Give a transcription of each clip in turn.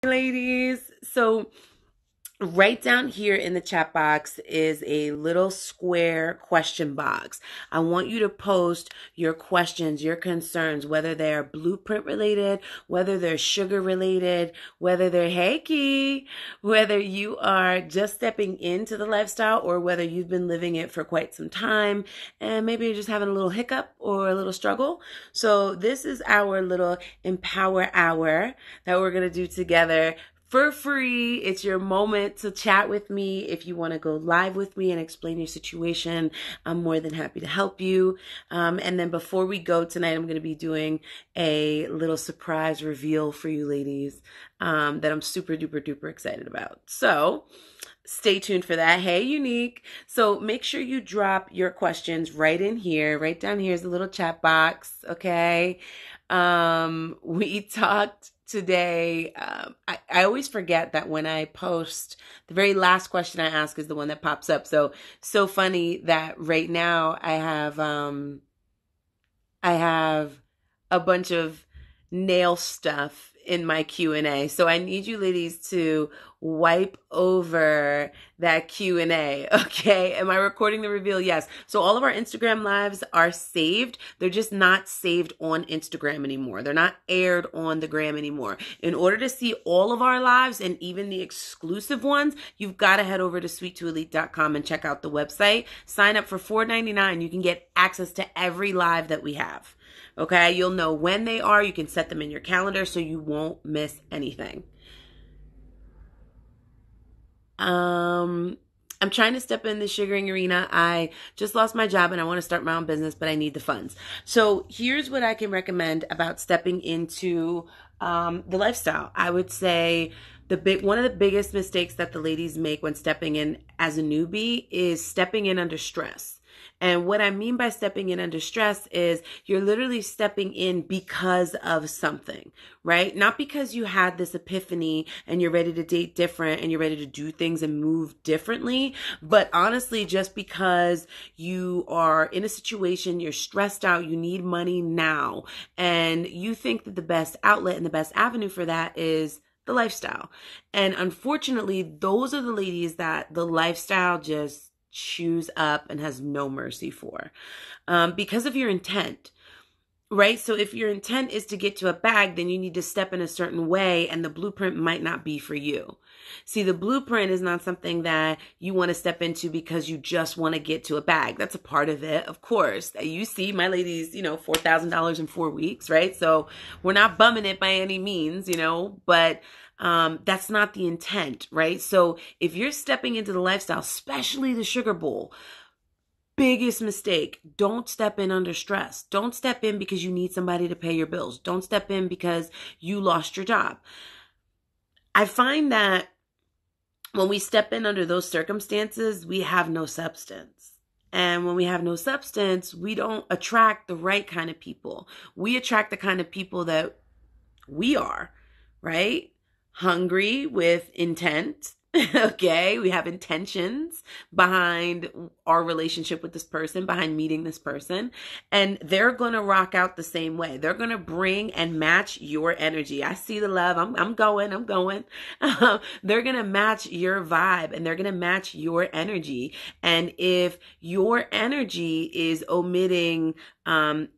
ladies. So right down here in the chat box is a little square question box. I want you to post your questions, your concerns, whether they're blueprint related, whether they're sugar related, whether they're hakey, whether you are just stepping into the lifestyle or whether you've been living it for quite some time and maybe you're just having a little hiccup or a little struggle. So this is our little empower hour that we're going to do together for free. It's your moment to chat with me. If you want to go live with me and explain your situation, I'm more than happy to help you. And then before we go tonight, I'm going to be doing a little surprise reveal for you ladies that I'm super duper duper excited about. So stay tuned for that. Hey, Unique. So make sure you drop your questions right in here. Right down here is a little chat box. Okay. We talked today. I always forget that when I post, the very last question I ask is the one that pops up. So funny that right now I have a bunch of nail stuff in my Q&A. So I need you ladies to wipe over that Q&A. Okay. Am I recording the reveal? Yes. So all of our Instagram lives are saved. They're just not saved on Instagram anymore. They're not aired on the gram anymore. In order to see all of our lives and even the exclusive ones, you've got to head over to sweet2elite.com and check out the website. Sign up for $4.99. You can get access to every live that we have. Okay. You'll know when they are. You can set them in your calendar so you won't miss anything. I'm trying to step in the sugaring arena. I just lost my job and I want to start my own business, but I need the funds. So here's what I can recommend about stepping into the lifestyle. I would say one of the biggest mistakes that the ladies make when stepping in as a newbie is stepping in under stress. And what I mean by stepping in under stress is you're literally stepping in because of something, right? Not because you had this epiphany and you're ready to date different and you're ready to do things and move differently, but honestly, just because you are in a situation, you're stressed out, you need money now, and you think that the best outlet and the best avenue for that is the lifestyle. And unfortunately, those are the ladies that the lifestyle just chews up and has no mercy for because of your intent, right? So if your intent is to get to a bag, then you need to step in a certain way and the blueprint might not be for you. See, the blueprint is not something that you want to step into because you just want to get to a bag. That's a part of it, of course. You see my ladies, $4,000 in 4 weeks, right? So we're not bumming it by any means, but that's not the intent, right? So if you're stepping into the lifestyle, especially the sugar bowl, biggest mistake, don't step in under stress. Don't step in because you need somebody to pay your bills. Don't step in because you lost your job. I find that when we step in under those circumstances, we have no substance. And when we have no substance, we don't attract the right kind of people. We attract the kind of people that we are, right? Hungry with intent. Okay, we have intentions behind our relationship with this person, behind meeting this person, and they're going to rock out the same way. They're going to bring and match your energy. I see the love. I'm going. They're going to match your vibe and they're going to match your energy. And if your energy is omitting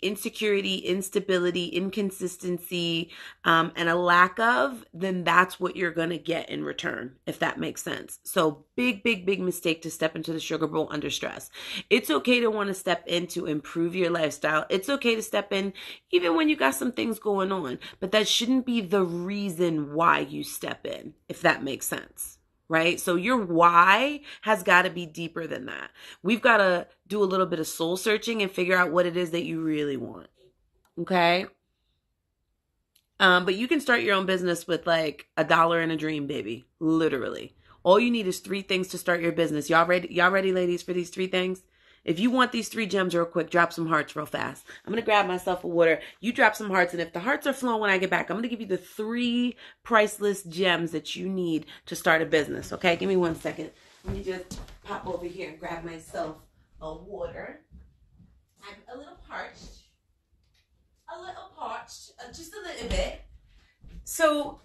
insecurity, instability, inconsistency, and a lack of, then that's what you're going to get in return, if that makes sense. So big mistake to step into the sugar bowl under stress. It's okay to want to step in to improve your lifestyle. It's okay to step in even when you got some things going on, but that shouldn't be the reason why you step in, if that makes sense. Right? So your why has got to be deeper than that. We've got to do a little bit of soul searching and figure out what it is that you really want. Okay? But you can start your own business with like $1 and a dream, baby. Literally. All you need is 3 things to start your business. Y'all ready, ladies, for these 3 things? If you want these 3 gems real quick, drop some hearts real fast. I'm going to grab myself a water. You drop some hearts. And if the hearts are flowing when I get back, I'm going to give you the 3 priceless gems that you need to start a business. Okay, give me 1 second. Let me just pop over here and grab myself a water. I'm a little parched. Just a little bit. So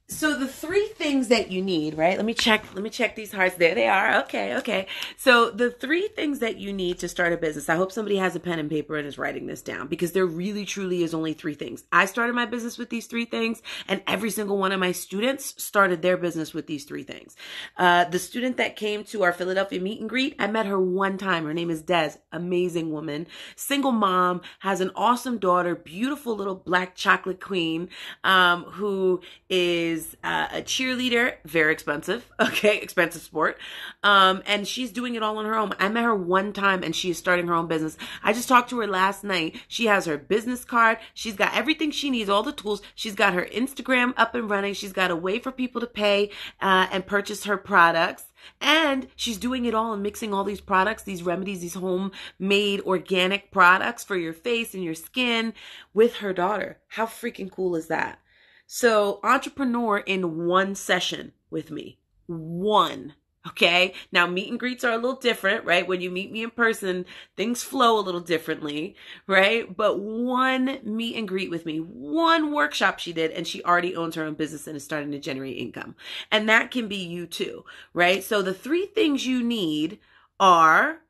So the three things that you need, right? Let me check these hearts. There they are. Okay, okay. So the three things that you need to start a business. I hope somebody has a pen and paper and is writing this down, because there really truly is only three things. I started my business with these three things, and every single one of my students started their business with these three things. The student that came to our Philadelphia meet and greet, I met her one time. Her name is Des. Amazing woman, single mom, has an awesome daughter, beautiful little black chocolate queen, who is a cheerleader, very expensive, okay, expensive sport. And she's doing it all on her own. I met her one time and she is starting her own business. I just talked to her last night. She has her business card. She's got everything she needs, all the tools. She's got her Instagram up and running. She's got a way for people to pay and purchase her products. And she's doing it all and mixing all these products, these remedies, these homemade organic products for your face and your skin with her daughter. How freaking cool is that? So, entrepreneur in one session with me. One. Okay. Now, meet and greets are a little different, right? When you meet me in person, things flow a little differently, right? But one meet and greet with me, one workshop she did, and she already owns her own business and is starting to generate income. And that can be you too, right? So the three things you need are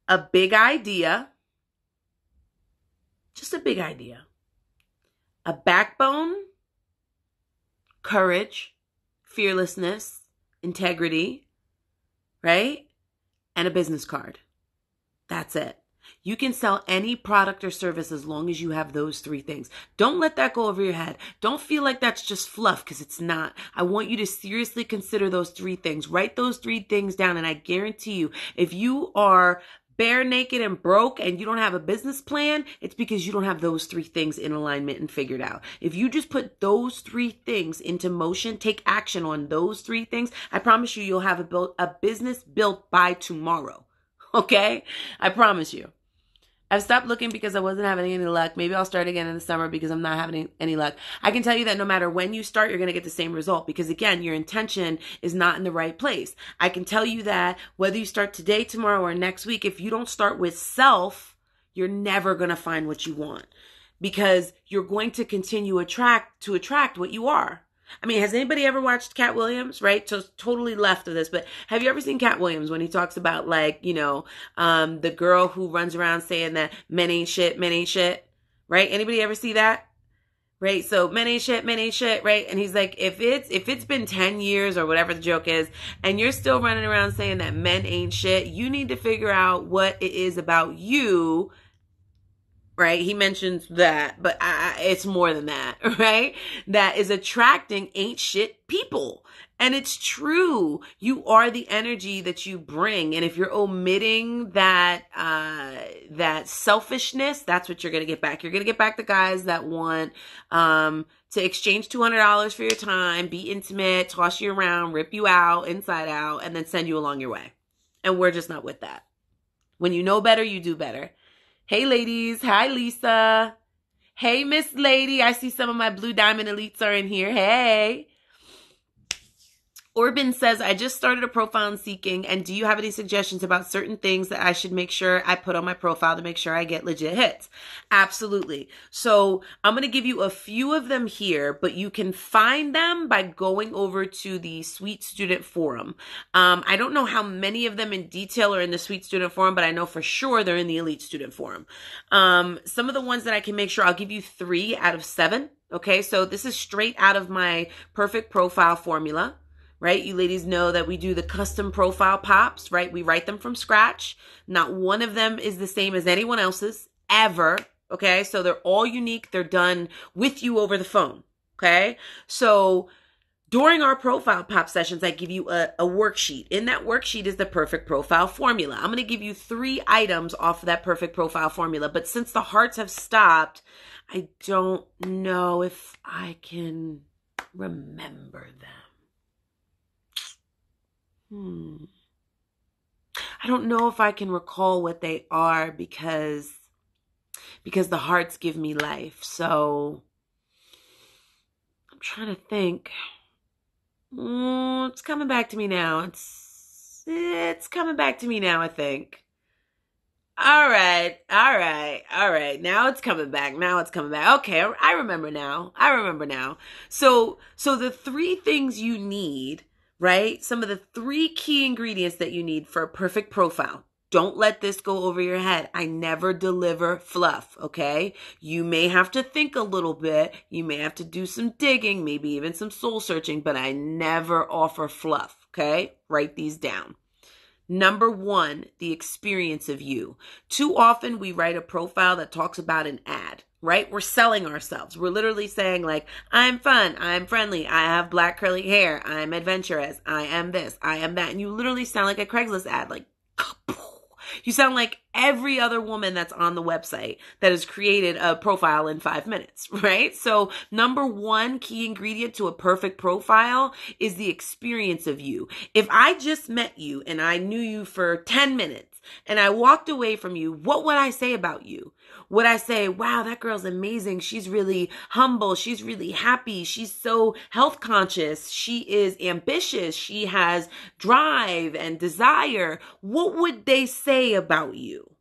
a big idea, just a big idea, a backbone, courage, fearlessness, integrity, right? And a business card. That's it. You can sell any product or service as long as you have those three things. Don't let that go over your head. Don't feel like that's just fluff, because it's not. I want you to seriously consider those three things. Write those three things down, and I guarantee you, if you are bare naked and broke and you don't have a business plan, it's because you don't have those three things in alignment and figured out. If you just put those three things into motion, take action on those three things, I promise you, you'll have a business built by tomorrow. Okay? I promise you. I've stopped looking because I wasn't having any luck. Maybe I'll start again in the summer because I'm not having any luck. I can tell you that no matter when you start, you're going to get the same result, because again, your intention is not in the right place. I can tell you that whether you start today, tomorrow, or next week, if you don't start with self, you're never going to find what you want, because you're going to continue to attract what you are. I mean, has anybody ever watched Cat Williams, right? So totally left of this, but have you ever seen Cat Williams when he talks about, like, the girl who runs around saying that men ain't shit, right? Anybody ever see that? Right? So men ain't shit, right? And he's like, if it's been 10 years or whatever the joke is, and you're still running around saying that men ain't shit, you need to figure out what it is about you. Right? He mentions that, but it's more than that, right? That is attracting ain't shit people. And it's true. You are the energy that you bring. And if you're omitting that selfishness, that's what you're going to get back. You're going to get back the guys that want, to exchange $200 for your time, be intimate, toss you around, rip you out, inside out, and then send you along your way. And we're just not with that. When you know better, you do better. Hey, ladies. Hi, Lisa. Hey, Miss Lady. I see some of my Blue Diamond Elites are in here. Hey. Orban says, I just started a profile in Seeking, and do you have any suggestions about certain things that I should make sure I put on my profile to make sure I get legit hits? Absolutely. So I'm going to give you a few of them here, but you can find them by going over to the Sweet Student Forum. I don't know how many of them in detail are in the Sweet Student Forum, but I know for sure they're in the Elite Student Forum. Some of the ones that I can make sure, I'll give you 3 out of 7. Okay, so this is straight out of my perfect profile formula. Right? You ladies know that we do the custom profile pops, right? We write them from scratch. Not one of them is the same as anyone else's ever. Okay. So they're all unique. They're done with you over the phone. Okay. So during our profile pop sessions, I give you a worksheet. In that worksheet is the perfect profile formula. I'm going to give you 3 items off of that perfect profile formula. But since the hearts have stopped, I don't know if I can remember them. I don't know if I can recall what they are because the hearts give me life. So I'm trying to think. It's coming back to me now. It's coming back to me now, I think. All right, all right, all right. Now it's coming back. Now it's coming back. Okay, I remember now. I remember now. So the three things you need, right? Some of the three key ingredients that you need for a perfect profile. Don't let this go over your head. I never deliver fluff, okay? You may have to think a little bit. You may have to do some digging, maybe even some soul searching, but I never offer fluff, okay? Write these down. Number one, the experience of you. Too often we write a profile that talks about an ad, right? We're selling ourselves. We're literally saying like, I'm fun, I'm friendly, I have black curly hair, I'm adventurous, I am this, I am that. And you literally sound like a Craigslist ad, like, you sound like every other woman that's on the website that has created a profile in 5 minutes, right? So number one key ingredient to a perfect profile is the experience of you. If I just met you and I knew you for 10 minutes and I walked away from you, what would I say about you? Would I say, wow, that girl's amazing. She's really humble. She's really happy. She's so health conscious. She is ambitious. She has drive and desire. What would they say about you?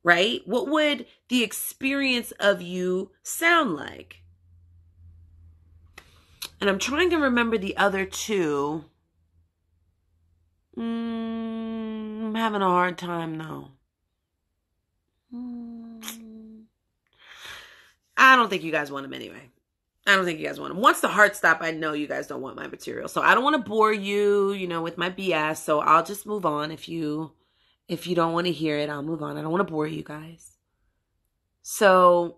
Right? What would the experience of you sound like? And I'm trying to remember the other two. I'm having a hard time now. I don't think you guys want them anyway. I don't think you guys want them. Once the heart stop, I know you guys don't want my material. So I don't want to bore you, with my BS. So I'll just move on. If you don't want to hear it, I'll move on. I don't want to bore you guys. So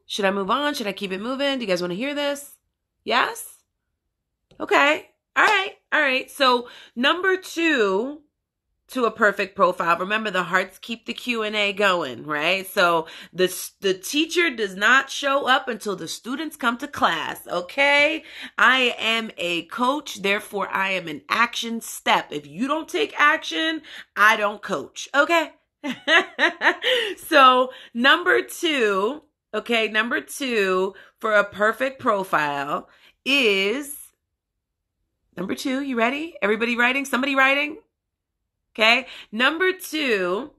should I move on? Should I keep it moving? Do you guys want to hear this? Yes? Okay. All right. All right. So number two to a perfect profile. Remember, the hearts keep the Q&A going, right? So the teacher does not show up until the students come to class, okay? I am a coach, therefore I am an action step. If you don't take action, I don't coach, okay? So number two for a perfect profile is, number two, you ready? Everybody writing? Somebody writing? Okay. Number two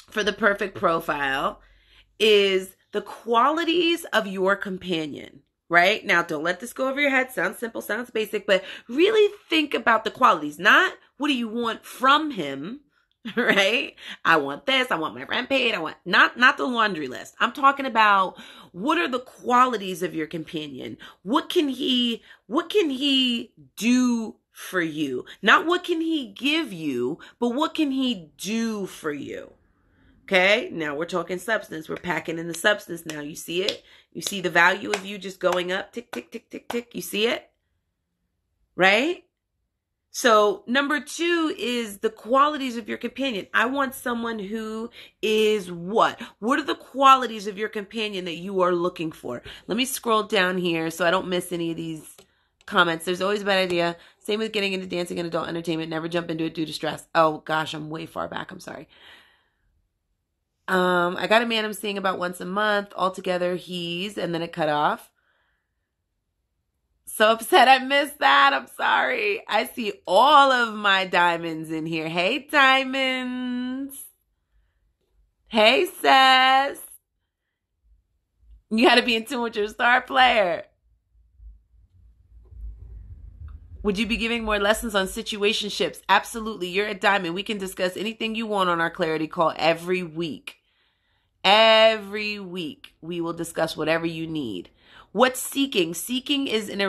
for the perfect profile is the qualities of your companion, right? Now, don't let this go over your head. Sounds simple, sounds basic, but really think about the qualities, not what do you want from him, right? I want this. I want my rent paid. I want not the laundry list. I'm talking about what are the qualities of your companion? What can he do for you? Not what can he give you, but what can he do for you? Okay, now we're talking substance. We're packing in the substance now. You see it? You see the value of you just going up, tick, tick, tick, tick, tick. You see it? Right? So number two is the qualities of your companion. I want someone who is what? What are the qualities of your companion that you are looking for? Let me scroll down here so I don't miss any of these comments. There's always a bad idea. Same with getting into dancing and adult entertainment. Never jump into it due to stress. Oh gosh, I'm way far back. I'm sorry. I got a man I'm seeing about once a month. Altogether, he's, and then it cut off. So upset I missed that. I'm sorry. I see all of my diamonds in here. Hey, diamonds. Hey, Sess. You got to be in tune with your star player. Would you be giving more lessons on situationships? Absolutely. You're a diamond. We can discuss anything you want on our clarity call every week. Every week, we will discuss whatever you need. What's seeking? Seeking is an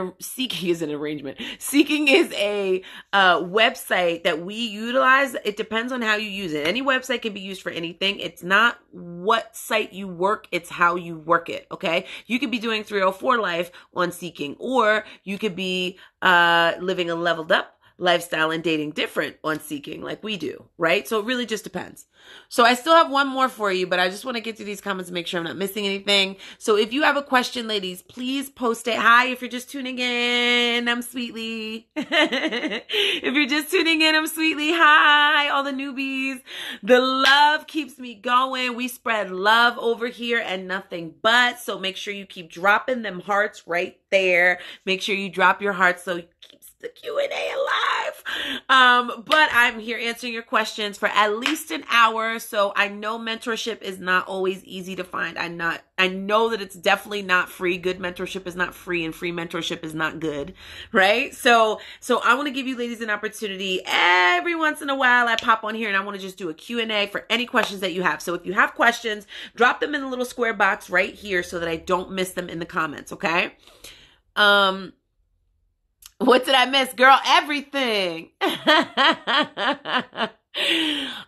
arrangement. Seeking is a website that we utilize. It depends on how you use it. Any website can be used for anything. It's not what site you work, it's how you work it, okay? You could be doing 304 life on Seeking, or you could be living a leveled up lifestyle and dating different on Seeking like we do, right? So it really just depends. So I still have one more for you, but I just want to get to these comments and make sure I'm not missing anything. So if you have a question, ladies, please post it. Hi, if you're just tuning in, I'm Sweet Lii. If you're just tuning in, I'm Sweet Lii. Hi, all the newbies. The love keeps me going. We spread love over here and nothing but. So make sure you keep dropping them hearts right there. Make sure you drop your hearts so it keeps the Q&A alive. But I'm here answering your questions for at least an hour. So I know mentorship is not always easy to find. I know that it's definitely not free. Good mentorship is not free, and free mentorship is not good, right? So I want to give you ladies an opportunity. Every once in a while, I pop on here and I want to just do a Q&A for any questions that you have. So if you have questions, drop them in the little square box right here so that I don't miss them in the comments, okay? What did I miss? Girl, everything.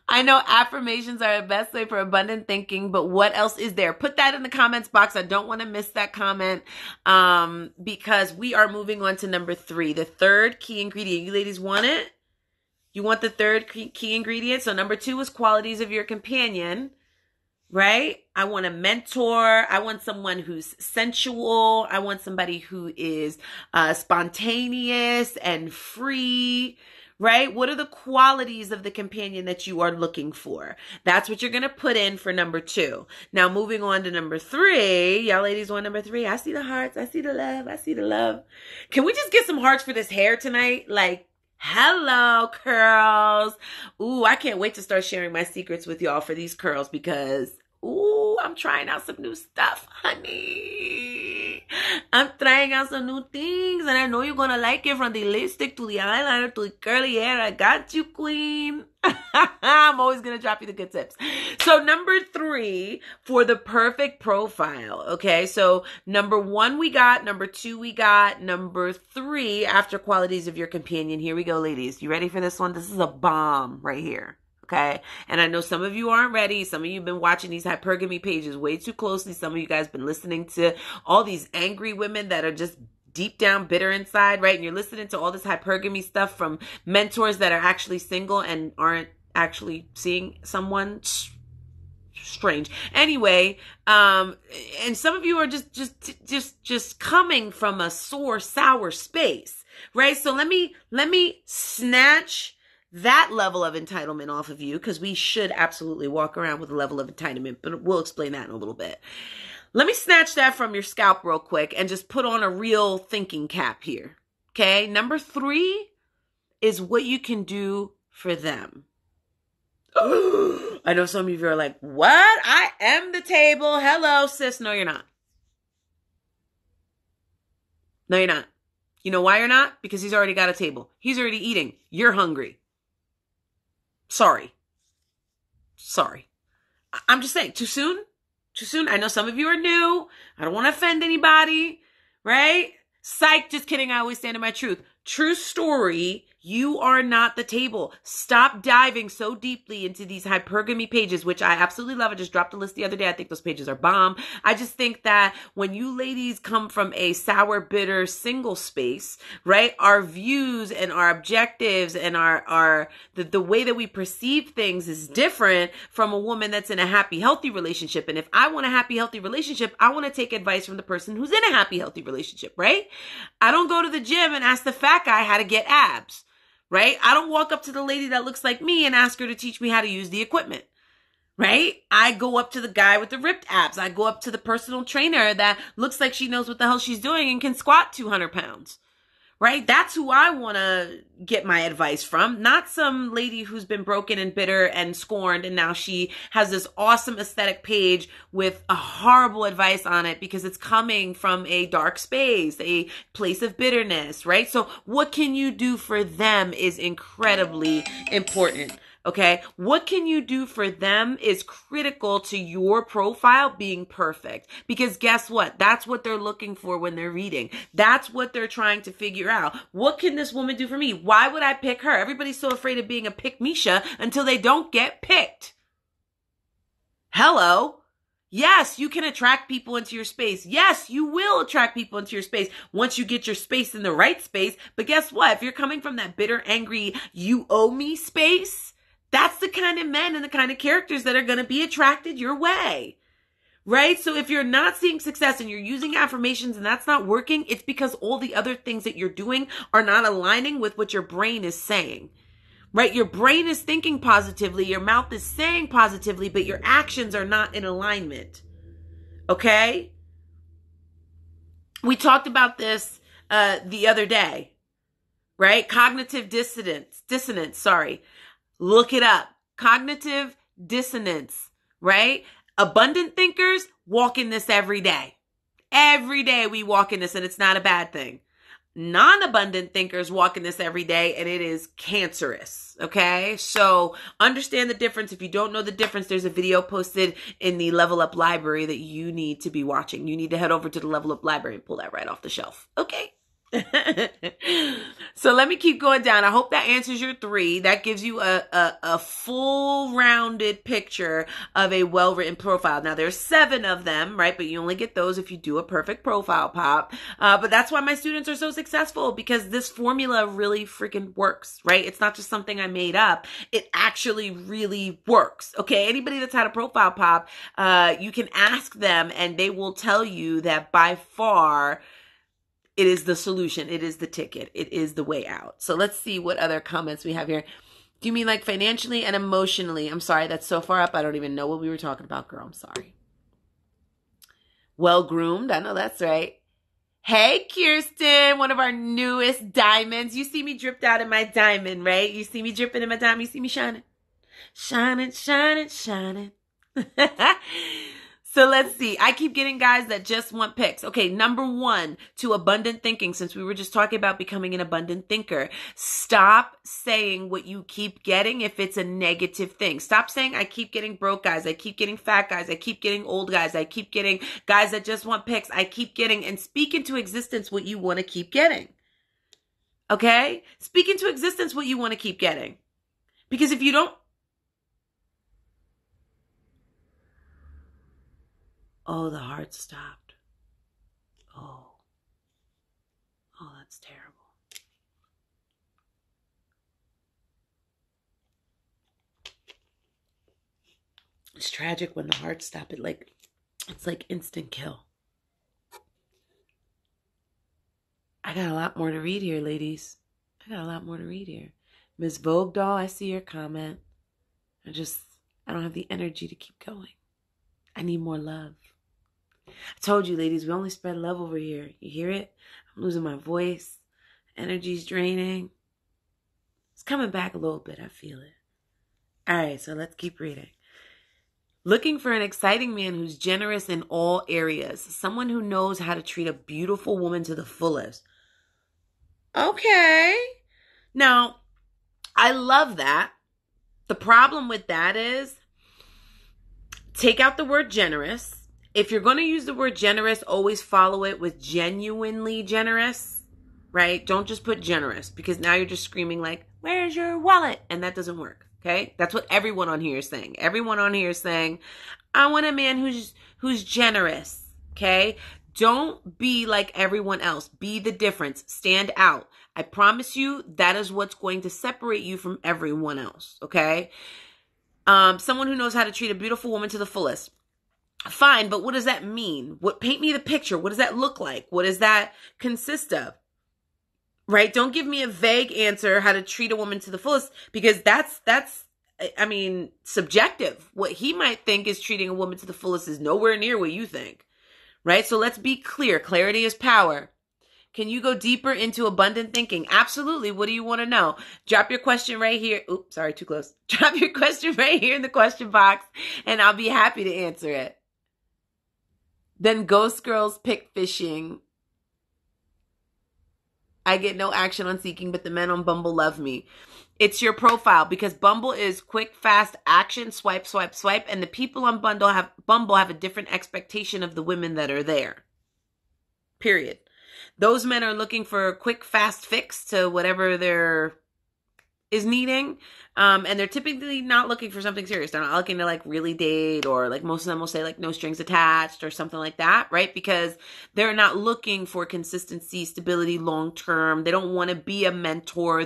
I know affirmations are the best way for abundant thinking, but what else is there? Put that in the comments box. I don't want to miss that comment because we are moving on to number 3, the third key ingredient. You ladies want it? You want the third key ingredient? So number 2 is qualities of your companion. Right? I want a mentor. I want someone who's sensual. I want somebody who is spontaneous and free. Right? What are the qualities of the companion that you are looking for? That's what you're going to put in for number 2. Now, moving on to number 3. Y'all ladies want number 3? I see the hearts. I see the love. I see the love. Can we just get some hearts for this hair tonight? Like, hello, curls. Ooh, I can't wait to start sharing my secrets with y'all for these curls because, ooh, I'm trying out some new stuff, honey. I'm trying out some new things, and I know you're going to like it, from the lipstick to the eyeliner to the curly hair. I got you, queen. I'm always going to drop you the good tips. So number 3 for the perfect profile. Okay. So number 1 we got, number 2 we got, number 3 after qualities of your companion. Here we go, ladies. You ready for this one? This is a bomb right here. Okay. And I know some of you aren't ready. Some of you have been watching these hypergamy pages way too closely. Some of you guys been listening to all these angry women that are just deep down bitter inside, right? And you're listening to all this hypergamy stuff from mentors that are actually single and aren't actually seeing someone. Strange. Anyway, and some of you are just coming from a sour space, right? So let me snatch that level of entitlement off of you, because we should absolutely walk around with a level of entitlement, but we'll explain that in a little bit. Let me snatch that from your scalp real quick and just put on a real thinking cap here. Okay. Number 3 is what you can do for them. I know some of you are like, what? I am the table. Hello, sis. No, you're not. No, you're not. You know why you're not? Because he's already got a table. He's already eating. You're hungry. Sorry. I'm just saying, too soon? Too soon? I know some of you are new. I don't want to offend anybody, right? Psych, just kidding. I always stand in my truth. True story. You are not the table. Stop diving so deeply into these hypergamy pages, which I absolutely love. I just dropped a list the other day. I think those pages are bomb. I just think that when you ladies come from a sour, bitter, single space, right? Our views and our objectives and the way that we perceive things is different from a woman that's in a happy, healthy relationship. And if I want a happy, healthy relationship, I want to take advice from the person who's in a happy, healthy relationship, right? I don't go to the gym and ask the fat guy how to get abs. Right? I don't walk up to the lady that looks like me and ask her to teach me how to use the equipment. Right? I go up to the guy with the ripped abs. I go up to the personal trainer that looks like she knows what the hell she's doing and can squat 200 pounds. Right? That's who I want to get my advice from, not some lady who's been broken and bitter and scorned, and now she has this awesome aesthetic page with a horrible advice on it because it's coming from a dark space, a place of bitterness, right? So what can you do for them is incredibly important. Okay. What can you do for them is critical to your profile being perfect, because guess what? That's what they're looking for when they're reading. That's what they're trying to figure out. What can this woman do for me? Why would I pick her? Everybody's so afraid of being a pick-Misha until they don't get picked. Hello. Yes, you can attract people into your space. Yes, you will attract people into your space once you get your space in the right space. But guess what? If you're coming from that bitter, angry, you owe me space, that's the kind of men and the kind of characters that are going to be attracted your way, right? So if you're not seeing success and you're using affirmations and that's not working, it's because all the other things that you're doing are not aligning with what your brain is saying, right? Your brain is thinking positively, your mouth is saying positively, but your actions are not in alignment, okay? We talked about this the other day, right? Cognitive dissonance, sorry. Look it up. Cognitive dissonance, right? Abundant thinkers walk in this every day. Every day we walk in this, and it's not a bad thing. Non-abundant thinkers walk in this every day, and it is cancerous. Okay. So understand the difference. If you don't know the difference, there's a video posted in the Level Up library that you need to be watching. You need to head over to the Level Up library and pull that right off the shelf. Okay. So let me keep going down. I hope that answers your 3. That gives you a full rounded picture of a well-written profile. Now there's 7 of them, right? But you only get those if you do a perfect profile pop. But that's why my students are so successful, because this formula really freaking works, right? It's not just something I made up. It actually really works. Okay. Anybody that's had a profile pop, you can ask them and they will tell you that by far, it is the solution. It is the ticket. It is the way out. So let's see what other comments we have here. Do you mean like financially and emotionally? I'm sorry, that's so far up. I don't even know what we were talking about, girl. I'm sorry. Well-groomed. I know that's right. Hey, Kirsten, one of our newest diamonds. You see me dripped out in my diamond, right? You see me dripping in my diamond. You see me shining. Shining, shining, shining. So let's see. I keep getting guys that just want pics. Okay, number 1, to abundant thinking, since we were just talking about becoming an abundant thinker. Stop saying what you keep getting if it's a negative thing. Stop saying, I keep getting broke guys. I keep getting fat guys. I keep getting old guys. I keep getting guys that just want pics. I keep getting, and speak into existence what you want to keep getting. Okay? Speak into existence what you want to keep getting. Because if you don't, oh, the heart stopped. Oh, that's terrible. It's tragic when the heart stops. It's like instant kill. I got a lot more to read here, ladies. I got a lot more to read here. Ms. Vogue Doll, I see your comment. I don't have the energy to keep going. I need more love. I told you, ladies, we only spread love over here. You hear it? I'm losing my voice. Energy's draining. It's coming back a little bit. I feel it. All right, so let's keep reading. Looking for an exciting man who's generous in all areas. Someone who knows how to treat a beautiful woman to the fullest. Okay. Now, I love that. The problem with that is, take out the word generous. If you're going to use the word generous, always follow it with genuinely generous, right? Don't just put generous, because now you're just screaming like, where's your wallet? And that doesn't work, okay? That's what everyone on here is saying. Everyone on here is saying, I want a man who's generous, okay? Don't be like everyone else. Be the difference. Stand out. I promise you that is what's going to separate you from everyone else, okay? Someone who knows how to treat a beautiful woman to the fullest. Fine, but what does that mean? Paint me the picture. What does that look like? What does that consist of? Right? Don't give me a vague answer how to treat a woman to the fullest, because that's subjective. What he might think is treating a woman to the fullest is nowhere near what you think. Right? So let's be clear. Clarity is power. Can you go deeper into abundant thinking? Absolutely. What do you want to know? Drop your question right here. Oops, sorry, too close. Drop your question right here in the question box, and I'll be happy to answer it. Then ghost girls pick fishing. I get no action on Seeking, but the men on Bumble love me. It's your profile, because Bumble is quick, fast action, swipe, swipe, swipe. And the people on Bumble have a different expectation of the women that are there. Period. Those men are looking for a quick, fast fix to whatever there is needing. And they're typically not looking for something serious. They're not looking to like really date, or like most of them will say like no strings attached or something like that, right? Because they're not looking for consistency, stability, long-term. They don't want to be a mentor.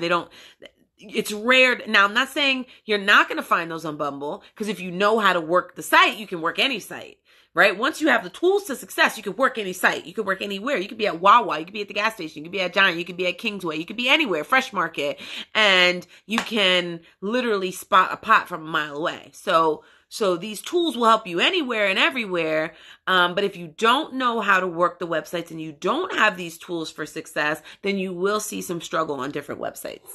It's rare. Now, I'm not saying you're not going to find those on Bumble, because if you know how to work the site, you can work any site, right? Once you have the tools to success, you can work any site. You can work anywhere. You could be at Wawa. You could be at the gas station. You could be at Giant. You could be at Kingsway. You could be anywhere, Fresh Market. And you can literally spot a pot from a mile away. So So these tools will help you anywhere and everywhere. But if you don't know how to work the websites and you don't have these tools for success, then you will see some struggle on different websites.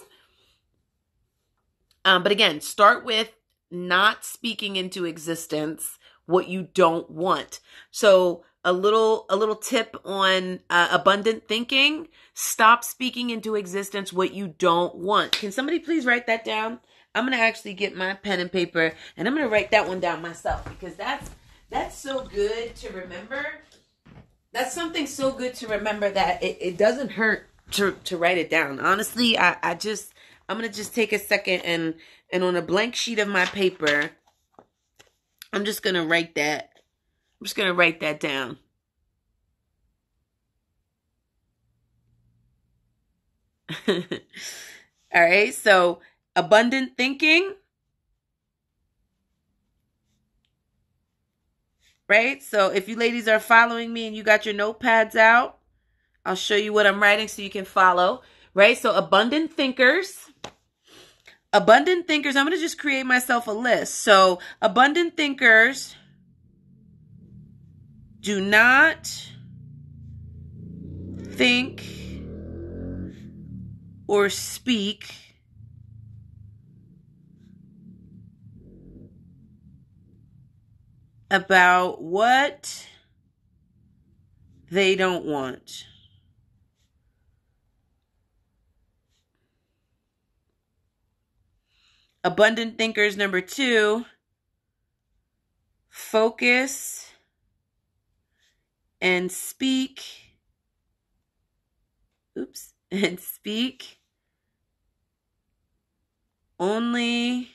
But again, start with not speaking into existence what you don't want. So a little tip on abundant thinking: stop speaking into existence what you don't want. Can somebody please write that down? I'm going to actually get my pen and paper and I'm going to write that one down myself, because that's so good to remember. That's something so good to remember that it doesn't hurt to write it down. Honestly, I'm going to just take a second and on a blank sheet of my paper, I'm just going to write that. I'm just going to write that down. All right. So abundant thinking. Right. So if you ladies are following me and you got your notepads out, I'll show you what I'm writing so you can follow. Right. So abundant thinkers. Abundant thinkers. I'm going to just create myself a list. So abundant thinkers do not think or speak about what they don't want. Abundant thinkers number 2, focus and speak. And speak only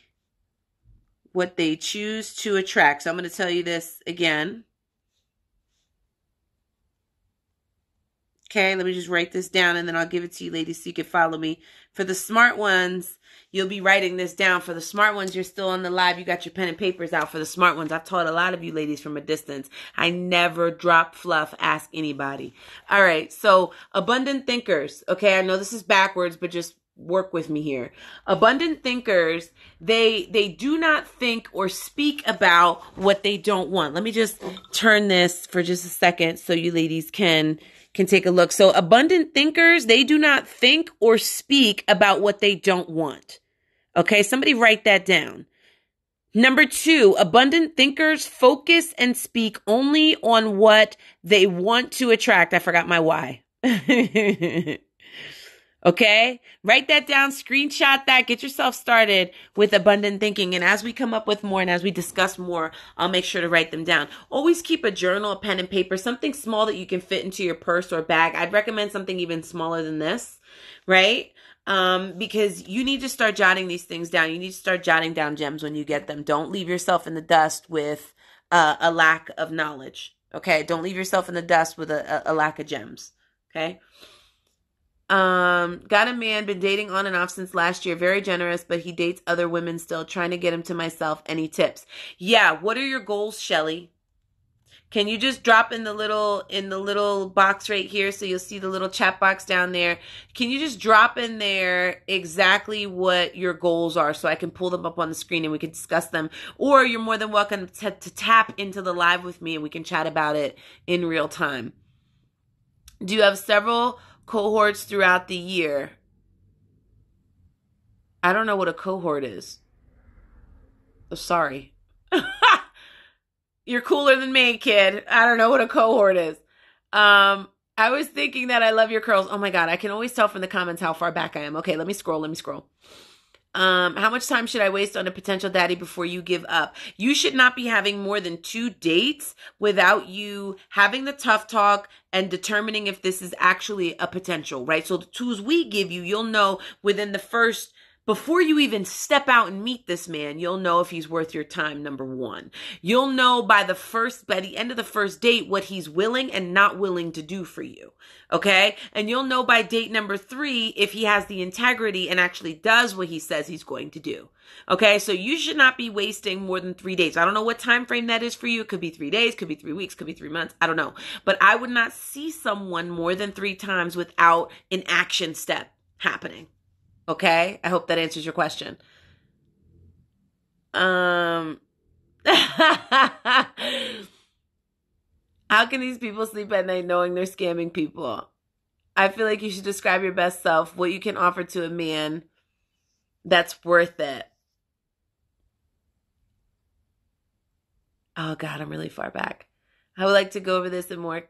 what they choose to attract. So I'm going to tell you this again. Okay, let me just write this down and then I'll give it to you ladies so you can follow me. For the smart ones, you'll be writing this down. For the smart ones, you're still on the live. You got your pen and papers out. For the smart ones, I've taught a lot of you ladies from a distance. I never drop fluff. Ask anybody. All right, so abundant thinkers. Okay, I know this is backwards, but just work with me here. Abundant thinkers, they do not think or speak about what they don't want. Let me just turn this for just a second so you ladies can take a look. So abundant thinkers, they do not think or speak about what they don't want. Okay, somebody write that down. Number 2, abundant thinkers focus and speak only on what they want to attract. I forgot my why. Okay, write that down, screenshot that, get yourself started with abundant thinking. And as we come up with more and as we discuss more, I'll make sure to write them down. Always keep a journal, a pen and paper, something small that you can fit into your purse or bag. I'd recommend something even smaller than this, right? Because you need to start jotting these things down. You need to start jotting down gems when you get them. Don't leave yourself in the dust with a lack of knowledge. Okay, don't leave yourself in the dust with a lack of gems. Okay. Got a man, been dating on and off since last year, very generous, but he dates other women still, trying to get him to myself. Any tips? Yeah, what are your goals, Shelly? Can you just drop in the little box right here, so you'll see the little chat box down there. Can you just drop in there exactly what your goals are so I can pull them up on the screen and we can discuss them? Or you're more than welcome to tap into the live with me and we can chat about it in real time. Do you have several cohorts throughout the year? I don't know what a cohort is. Oh, sorry. You're cooler than me, kid. I don't know what a cohort is. I was thinking that I love your curls. Oh my God, I can always tell from the comments how far back I am. Okay, let me scroll. How much time should I waste on a potential daddy before you give up? You should not be having more than 2 dates without you having the tough talk and determining if this is actually a potential, right? So the tools we give you, you'll know within the first, before you even step out and meet this man, you'll know if he's worth your time, number 1. You'll know by the end of the first date what he's willing and not willing to do for you. Okay? And you'll know by date number 3 if he has the integrity and actually does what he says he's going to do. Okay? So you should not be wasting more than 3 days. I don't know what time frame that is for you. It could be 3 days, could be 3 weeks, could be 3 months. I don't know. But I would not see someone more than 3 times without an action step happening. Okay? I hope that answers your question. How can these people sleep at night knowing they're scamming people? I feel like you should describe your best self, what you can offer to a man that's worth it. Oh God, I'm really far back. I would like to go over this in more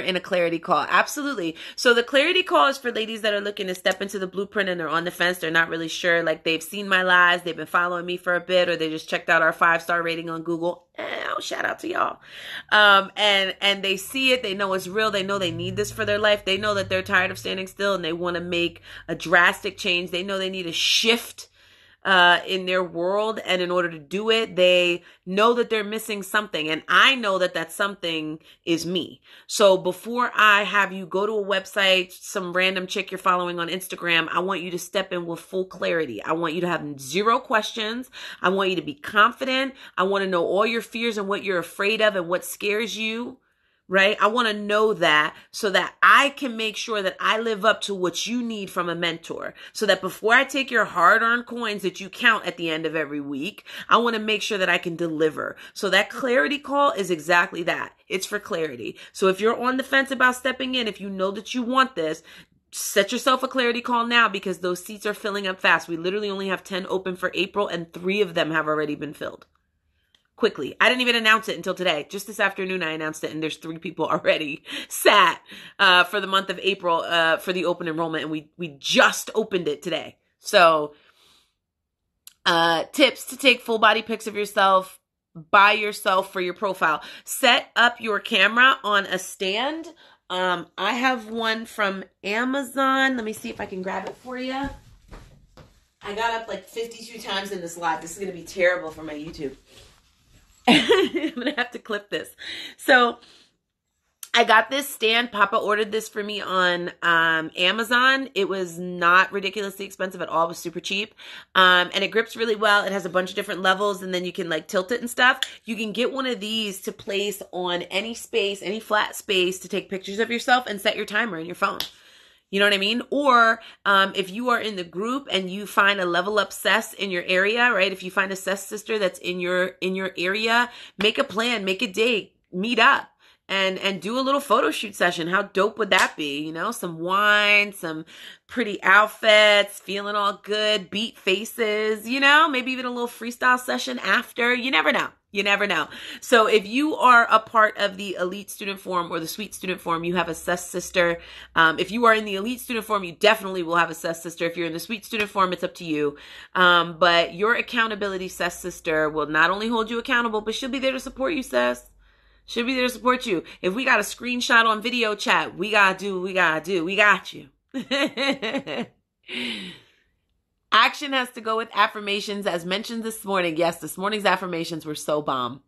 in a clarity call. Absolutely. So the clarity call is for ladies that are looking to step into the blueprint and they're on the fence. They're not really sure. Like they've seen my lives. They've been following me for a bit, or they just checked out our 5-star rating on Google. Shout out to y'all. And they see it. They know it's real. They know they need this for their life. They know that they're tired of standing still and they want to make a drastic change. They know they need a shift in their world, and in order to do it, they know that they're missing something, and I know that that something is me. So before I have you go to a website, some random chick you're following on Instagram, I want you to step in with full clarity. I want you to have zero questions. I want you to be confident. I want to know all your fears and what you're afraid of and what scares you. Right? I want to know that so that I can make sure that I live up to what you need from a mentor. So that before I take your hard-earned coins that you count at the end of every week, I want to make sure that I can deliver. So that clarity call is exactly that. It's for clarity. So if you're on the fence about stepping in, if you know that you want this, set yourself a clarity call now, because those seats are filling up fast. We literally only have 10 open for April, and 3 of them have already been filled. Quickly. I didn't even announce it until today. Just this afternoon, I announced it, and there's 3 people already sat for the month of April for the open enrollment, and we just opened it today. So, tips to take full body pics of yourself by yourself for your profile. Set up your camera on a stand. I have one from Amazon. Let me see if I can grab it for you. I got up like 52 times in this live. This is going to be terrible for my YouTube. I'm going to have to clip this. So I got this stand. Papa ordered this for me on Amazon. It was not ridiculously expensive at all. It was super cheap. And it grips really well. It has a bunch of different levels, and then you can like tilt it and stuff. You can get one of these to place on any space, any flat space, to take pictures of yourself and set your timer in your phone. You know what I mean? Or if you are in the group and you find a level up sis in your area, right? If you find a sis sister that's in your area, make a plan, make a date, meet up, and do a little photo shoot session. How dope would that be? You know, some wine, some pretty outfits, feeling all good, beat faces, you know, maybe even a little freestyle session after. You never know. You never know. So if you are a part of the Elite Student Forum or the Sweet Student Forum, you have a sus sister. If you are in the Elite Student Forum, you definitely will have a sus sister. If you're in the Sweet Student Forum, it's up to you. But your accountability sus sister will not only hold you accountable, but she'll be there to support you, sis. She'll be there to support you. If we got a screenshot on video chat, we gotta do what we gotta do. We got you. Action has to go with affirmations, as mentioned this morning. Yes, this morning's affirmations were so bomb.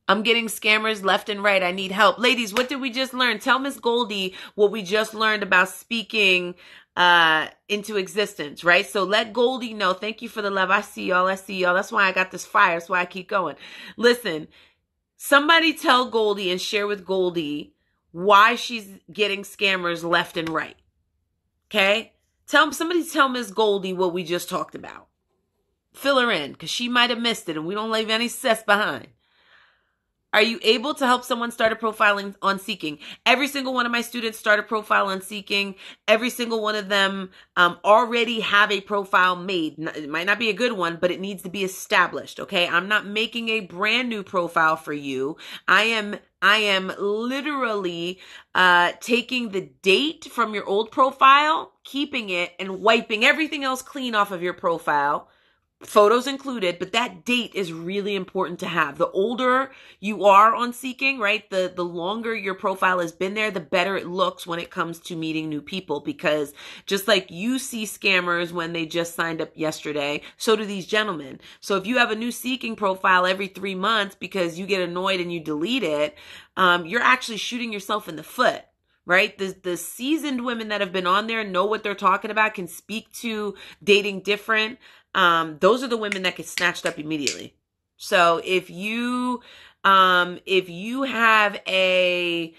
I'm getting scammers left and right. I need help. Ladies, what did we just learn? Tell Miss Goldie what we just learned about speaking into existence, right? So let Goldie know. Thank you for the love. I see y'all. I see y'all. That's why I got this fire. That's why I keep going. Listen, somebody tell Goldie and share with Goldie why she's getting scammers left and right. Okay? Somebody tell Miss Goldie what we just talked about. Fill her in, because she might have missed it, and we don't leave any sis behind. Are you able to help someone start a profile on Seeking? Every single one of my students start a profile on Seeking. Every single one of them already have a profile made. It might not be a good one, but it needs to be established, okay? I'm not making a brand new profile for you. I am literally taking the date from your old profile, keeping it, and wiping everything else clean off of your profile. Photos included, but that date is really important to have. The older you are on Seeking, right, the longer your profile has been there, the better it looks when it comes to meeting new people, because just like you see scammers when they just signed up yesterday, so do these gentlemen. So if you have a new Seeking profile every 3 months because you get annoyed and you delete it, you're actually shooting yourself in the foot. Right? The seasoned women that have been on there know what they're talking about, can speak to dating different. Those are the women that get snatched up immediately. So if you have a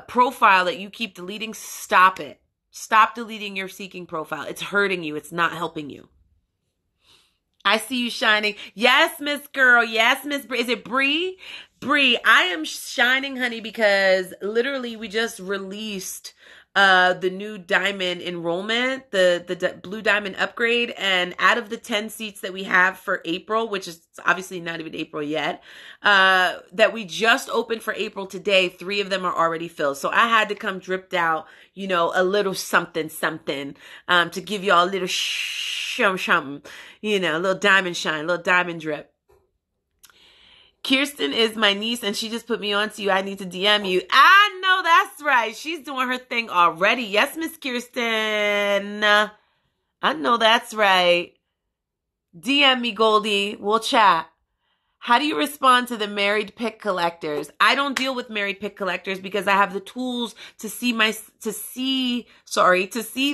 profile that you keep deleting, stop it. Stop deleting your Seeking profile. It's hurting you. It's not helping you. I see you shining. Yes, Miss Girl. Yes, Miss Bree. Is it Bree? Bree, I am shining, honey, because literally we just released the new diamond enrollment, the blue diamond upgrade, and out of the 10 seats that we have for April, which is obviously not even April yet, that we just opened for April today, 3 of them are already filled. So I had to come dripped out, you know, a little something to give y'all a little something, you know, a little diamond shine, a little diamond drip. Kirsten is my niece and she just put me on to you. I need to DM you. I know that's right. She's doing her thing already. Yes, Miss Kirsten. I know that's right. DM me, Goldie. We'll chat. How do you respond to the married pick collectors? I don't deal with married pick collectors because I have the tools to see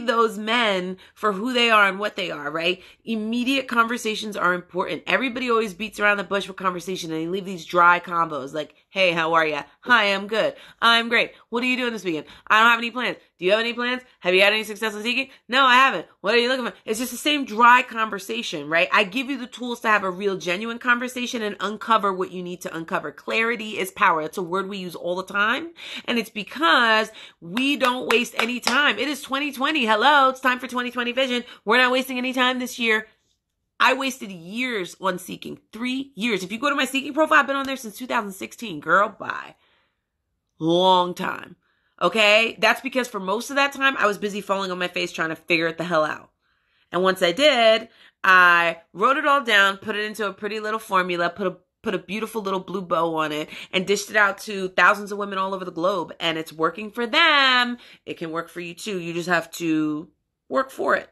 those men for who they are and what they are, right? Immediate conversations are important. Everybody always beats around the bush with conversation and they leave these dry combos like, hey, how are ya? Hi, I'm good. I'm great. What are you doing this weekend? I don't have any plans. Do you have any plans? Have you had any success in seeking? No, I haven't. What are you looking for? It's just the same dry conversation, right? I give you the tools to have a real genuine conversation and uncover what you need to uncover. Clarity is power. It's a word we use all the time. And it's because we don't waste any time. It is 2020. Hello. It's time for 2020 vision. We're not wasting any time this year. I wasted years on seeking. 3 years. If you go to my seeking profile, I've been on there since 2016. Girl, bye. Long time. Okay? That's because for most of that time, I was busy falling on my face trying to figure it the hell out. And once I did, I wrote it all down, put it into a pretty little formula, put a beautiful little blue bow on it, and dished it out to thousands of women all over the globe. And it's working for them. It can work for you too. You just have to work for it.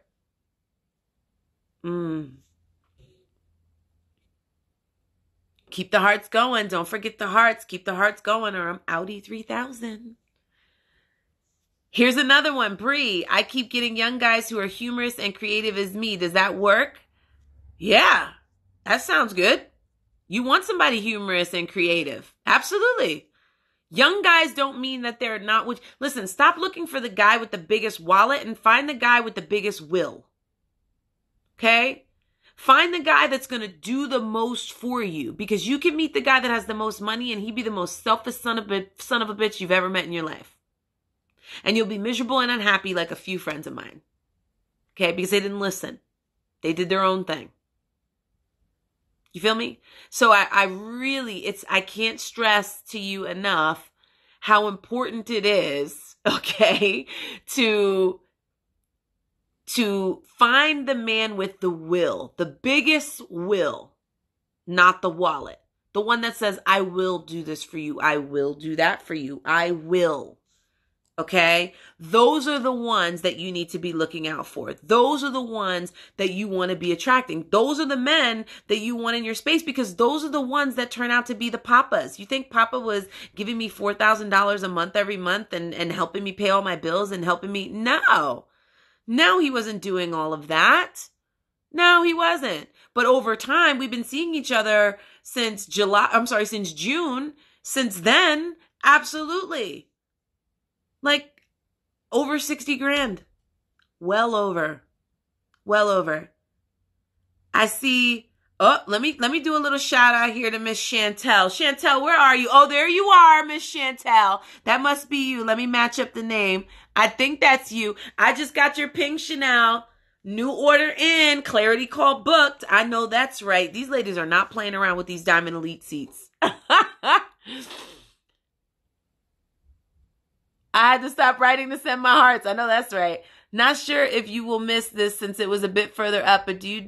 Keep the hearts going. Don't forget the hearts. Keep the hearts going or I'm Audi 3000. Here's another one. Bree, I keep getting young guys who are humorous and creative as me. Does that work? Yeah, that sounds good. You want somebody humorous and creative. Absolutely. Young guys don't mean that they're not. Listen, stop looking for the guy with the biggest wallet and find the guy with the biggest will. Okay? Find the guy that's going to do the most for you because you can meet the guy that has the most money and he be the most selfish son of a bitch you've ever met in your life. And you'll be miserable and unhappy like a few friends of mine. Okay? Because they didn't listen. They did their own thing. You feel me? So I can't stress to you enough how important it is, okay, to find the man with the will, the biggest will, not the wallet. The one that says, I will do this for you. I will do that for you. I will. Okay? Those are the ones that you need to be looking out for. Those are the ones that you want to be attracting. Those are the men that you want in your space because those are the ones that turn out to be the papas. You think Papa was giving me $4,000 a month every month and helping me pay all my bills and helping me? No. No, he wasn't doing all of that. No, he wasn't. But over time, we've been seeing each other since June. Since then, absolutely. Like over 60 grand. Well over. I see. Oh, let me do a little shout out here to Miss Chantel. Chantel, where are you? Oh, there you are, Miss Chantel. That must be you. Let me match up the name. I think that's you. I just got your pink Chanel. New order in. Clarity call booked. I know that's right. These ladies are not playing around with these Diamond Elite seats. I had to stop writing to send my hearts. I know that's right. Not sure if you will miss this since it was a bit further up, but do you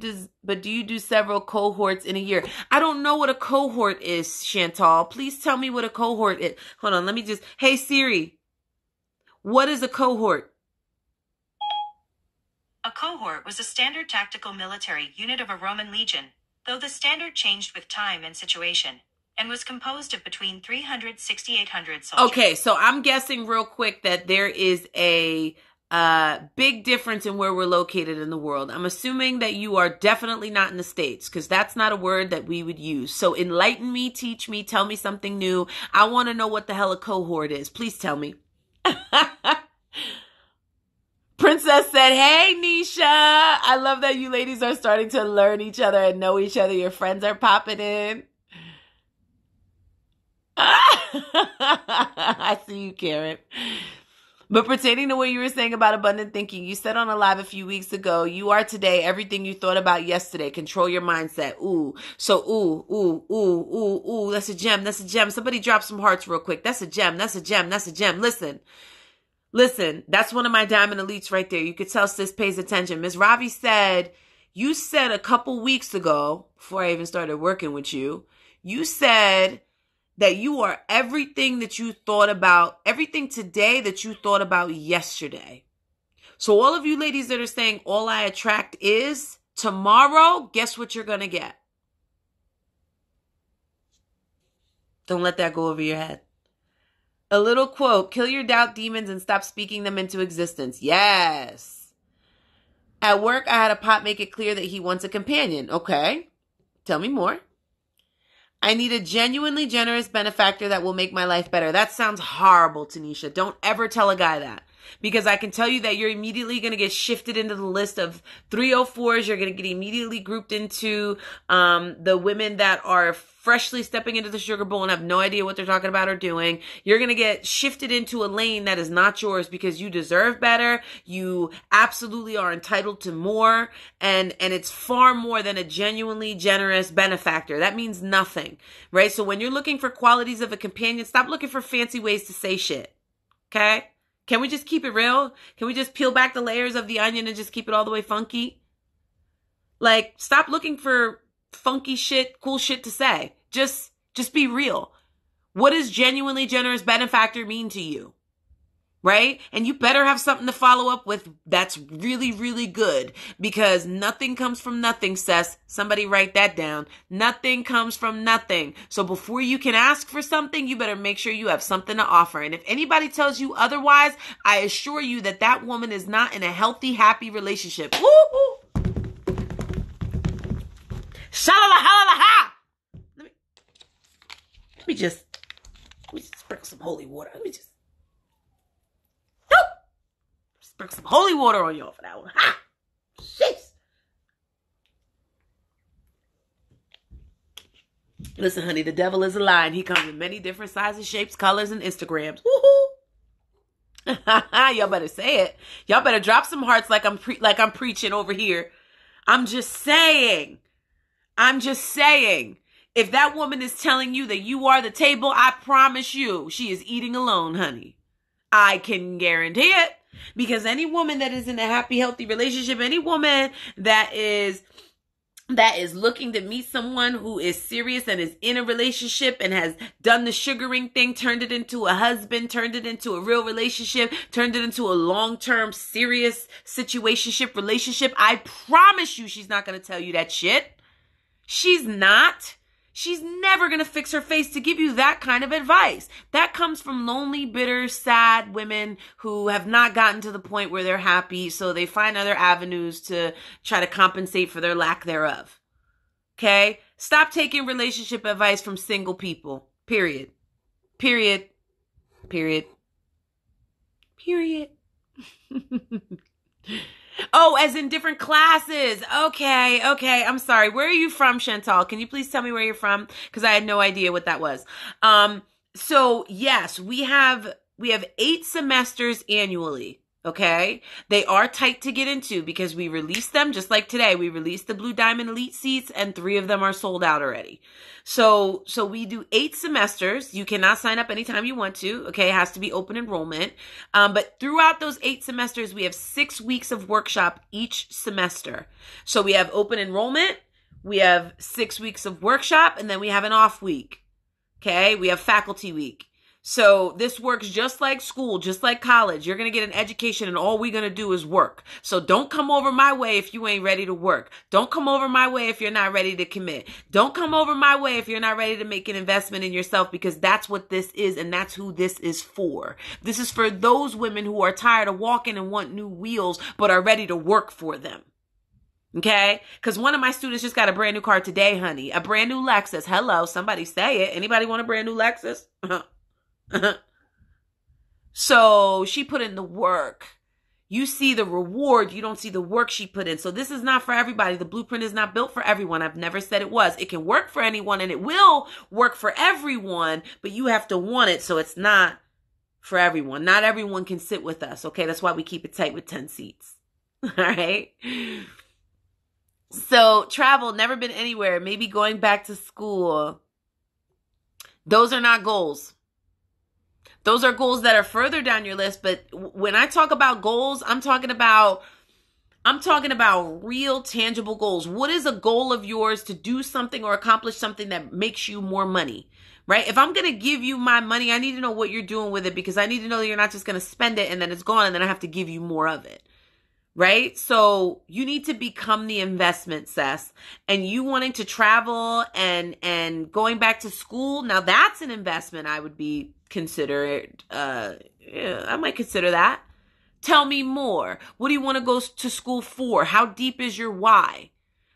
do several cohorts in a year? I don't know what a cohort is, Chantal. Please tell me what a cohort is. Hold on, hey Siri, what is a cohort? A cohort was a standard tactical military unit of a Roman legion, though the standard changed with time and situation, and was composed of between 300 to 6,800 soldiers. Okay, so I'm guessing real quick that there is a big difference in where we're located in the world. I'm assuming that you are definitely not in the States because that's not a word that we would use. So enlighten me, teach me, tell me something new. I want to know what the hell a cohort is. Please tell me. Princess said said, hey, Nisha. I love that you ladies are starting to learn each other and know each other. Your friends are popping in. I see you, Karen. But pertaining to what you were saying about abundant thinking, you said on a live a few weeks ago, you are today everything you thought about yesterday. Control your mindset. Ooh. So, ooh. That's a gem. That's a gem. Somebody drop some hearts real quick. That's a gem. That's a gem. That's a gem. Listen. That's one of my diamond elites right there. You could tell sis pays attention. Miss Ravi said, you said a couple weeks ago, before I even started working with you, you said that you are everything that you thought about, everything today that you thought about yesterday. So all of you ladies that are saying all I attract is, tomorrow, guess what you're going to get? Don't let that go over your head. A little quote, kill your doubt demons and stop speaking them into existence. Yes. At work, I had a pot make it clear that he wants a companion. Okay. Tell me more. I need a genuinely generous benefactor that will make my life better. That sounds horrible, Tanisha. Don't ever tell a guy that. Because I can tell you that you're immediately going to get shifted into the list of 304s. You're going to get immediately grouped into the women that are freshly stepping into the sugar bowl and have no idea what they're talking about or doing. You're going to get shifted into a lane that is not yours because you deserve better. You absolutely are entitled to more. And it's far more than a genuinely generous benefactor. That means nothing, right? So when you're looking for qualities of a companion, stop looking for fancy ways to say shit. Okay? Can we just keep it real? Can we just peel back the layers of the onion and just keep it all the way funky? Like, stop looking for funky shit, cool shit to say. Just be real. What does genuinely generous benefactor mean to you? Right? And you better have something to follow up with that's really, really good, because nothing comes from nothing, Sess. Somebody write that down. Nothing comes from nothing. So before you can ask for something, you better make sure you have something to offer. And if anybody tells you otherwise, I assure you that that woman is not in a healthy, happy relationship. Woo-hoo! Sha-la-la-ha-la-ha! Let me just sprinkle some holy water. Sprinkle some holy water on y'all for that one. Ha! Jeez. Listen, honey, the devil is a lie, and he comes in many different sizes, shapes, colors, and Instagrams. Woohoo! Y'all better say it. Y'all better drop some hearts like I'm preaching over here. I'm just saying. If that woman is telling you that you are the table, I promise you, she is eating alone, honey. I can guarantee it. Because any woman that is in a happy, healthy relationship, any woman that is looking to meet someone who is serious and is in a relationship and has done the sugaring thing, turned it into a husband, turned it into a real relationship, turned it into a long-term, serious situationship relationship, I promise you she's not going to tell you that shit. She's not. She's never going to fix her face to give you that kind of advice. That comes from lonely, bitter, sad women who have not gotten to the point where they're happy, so they find other avenues to try to compensate for their lack thereof. Okay? Stop taking relationship advice from single people. Period. Oh, as in different classes. Okay. I'm sorry. Where are you from, Chantal? Can you please tell me where you're from? Because I had no idea what that was. So yes, we have 8 semesters annually. Okay. They are tight to get into because we released them just like today. We released the Blue Diamond Elite seats and 3 of them are sold out already. So we do 8 semesters. You cannot sign up anytime you want to. Okay. It has to be open enrollment. But throughout those 8 semesters, we have 6 weeks of workshop each semester. So we have open enrollment. We have 6 weeks of workshop, and then we have an off week. Okay. We have faculty week. So this works just like school, just like college. You're going to get an education and all we're going to do is work. So don't come over my way if you ain't ready to work. Don't come over my way if you're not ready to commit. Don't come over my way if you're not ready to make an investment in yourself, because that's what this is and that's who this is for. This is for those women who are tired of walking and want new wheels but are ready to work for them. Okay? Because one of my students just got a brand new car today, honey. A brand new Lexus. Hello, somebody say it. Anybody want a brand new Lexus? So she put in the work. You see the reward. You don't see the work she put in. So this is not for everybody. The blueprint is not built for everyone. I've never said it was. It can work for anyone and it will work for everyone, but you have to want it. So it's not for everyone. Not everyone can sit with us. Okay. That's why we keep it tight with 10 seats. All right. So travel, never been anywhere. Maybe going back to school. Those are not goals. Those are goals that are further down your list. But when I talk about goals, I'm talking about real tangible goals. What is a goal of yours to do something or accomplish something that makes you more money, right? If I'm going to give you my money, I need to know what you're doing with it, because I need to know that you're not just going to spend it and then it's gone and then I have to give you more of it, right? So you need to become the investment, Sess. And you wanting to travel and going back to school, now that's an investment I would be considered. Yeah, I might consider that. Tell me more. What do you want to go to school for? How deep is your why?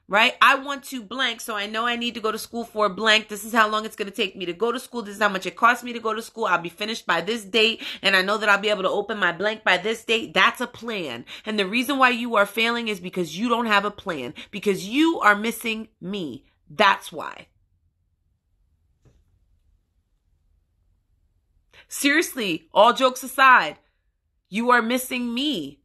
Right? I want to blank, so I know I need to go to school for blank. This is how long it's going to take me to go to school. This is how much it costs me to go to school. I'll be finished by this date, and I know that I'll be able to open my blank by this date. That's a plan. And the reason why you are failing is because you don't have a plan, because you are missing me. That's why. Seriously, all jokes aside, you are missing me.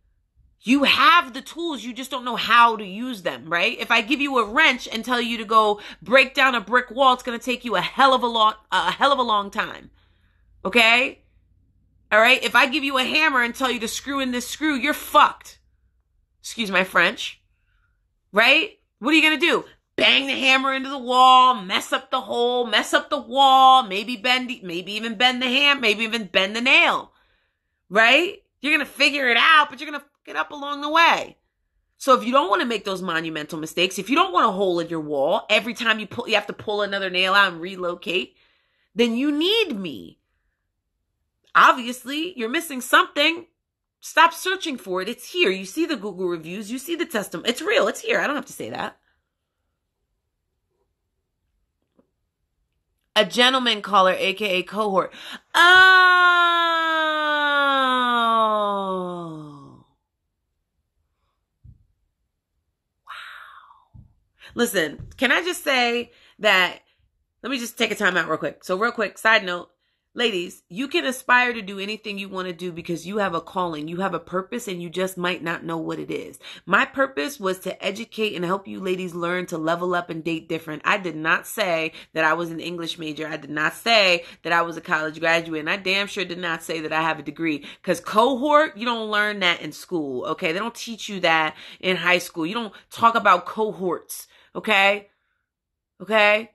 You have the tools, you just don't know how to use them, right? If I give you a wrench and tell you to go break down a brick wall, it's going to take you a hell of a long time. Okay? All right? If I give you a hammer and tell you to screw in this screw, you're fucked. Excuse my French. Right? What are you going to do? Bang the hammer into the wall, mess up the hole, mess up the wall, maybe even bend the ham, maybe even bend the nail. Right? You're going to figure it out, but you're going to fuck it up along the way. So if you don't want to make those monumental mistakes, if you don't want a hole in your wall, every time you have to pull another nail out and relocate, then you need me. Obviously, you're missing something. Stop searching for it. It's here. You see the Google reviews. You see the testimony. It's real. It's here. I don't have to say that. A gentleman caller, aka cohort. Oh. Wow. Listen, can I just say that, let me just take a time out real quick. So real quick, side note, ladies, you can aspire to do anything you want to do because you have a calling, you have a purpose, and you just might not know what it is. My purpose was to educate and help you ladies learn to level up and date different. I did not say that I was an English major. I did not say that I was a college graduate. And I damn sure did not say that I have a degree, because cohort, you don't learn that in school. Okay. They don't teach you that in high school. You don't talk about cohorts. Okay. Okay.